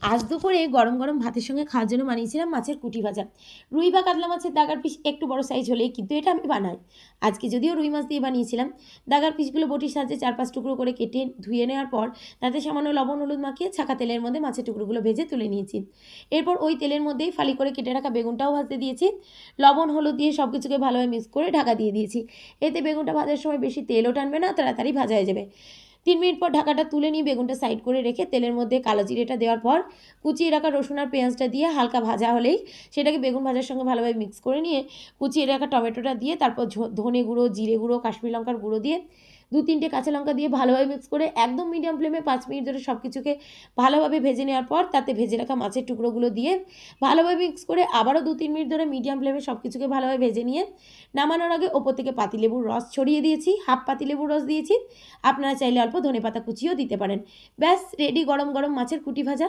আজ দুপুরে গরম গরম ভাতের সঙ্গে খাওয়ার জন্য বানিয়েছিলাম মাছের কুটি ভাজা। রুই বা কাতলা মাছের দাগার পিস একটু বড় সাইজ হলেই কিন্তু এটা আমি বানাই। আজকে যদিও রুই মাছ দিয়ে বানিয়েছিলাম। দাগার পিসগুলো বটির সাহায্যে 4-5 টুকরো করে কেটে ধুয়ে নেওয়ার পর তাতে সামান্য লবণ হলুদ মাখিয়ে ছাকা তেলের মধ্যে মাছের টুকরোগুলো ভেজে তুলে নিয়েছি। এরপর ওই তেলের মধ্যেই ফালি করে কেটে রাখা বেগুনটাও ভাজতে দিয়েছি। লবণ হলুদ দিয়ে সব কিছুকে ভালোভাবে মিক্স করে ঢাকা দিয়ে দিয়েছি। এতে বেগুনটা ভাজার সময় বেশি তেলও টানবে না, তাড়াতাড়ি ভাজা হয়ে যাবে। 3 মিনিট পর ঢাকাটা তুলে নিয়ে বেগুনটা সাইড করে রেখে তেলের মধ্যে কালো জিরেটা দেওয়ার পর কুচিয়ে রাখা রসুন আর পেঁয়াজটা দিয়ে হালকা ভাজা হলেই সেটাকে বেগুন ভাজার সঙ্গে ভালোভাবে মিক্স করে নিয়ে কুচিয়ে রাখা টমেটোটা দিয়ে তারপর ধনে গুঁড়ো, জিরে গুঁড়ো, কাশ্মীরি লঙ্কার গুঁড়ো দিয়ে 2-3টে কাঁচা লঙ্কা দিয়ে ভালোভাবে মিক্স করে একদম মিডিয়াম ফ্লেমে 5 মিনিট ধরে সব কিছুকে ভালোভাবে ভেজে নেওয়ার পর তাতে ভেজে রাখা মাছের টুকরোগুলো দিয়ে ভালোভাবে মিক্স করে আবারও 2-3 মিনিট ধরে মিডিয়াম ফ্লেমে সব কিছুকে ভালোভাবে ভেজে নিয়ে নামানোর আগে ওপর থেকে পাতিলেবুর রস ছড়িয়ে দিয়েছি, হাফ পাতিলেবুর রস দিয়েছি। আপনারা চাইলে অল্প ধনেপাতা কুচিও দিতে পারেন। ব্যাস রেডি গরম গরম মাছের কুটি ভাজা।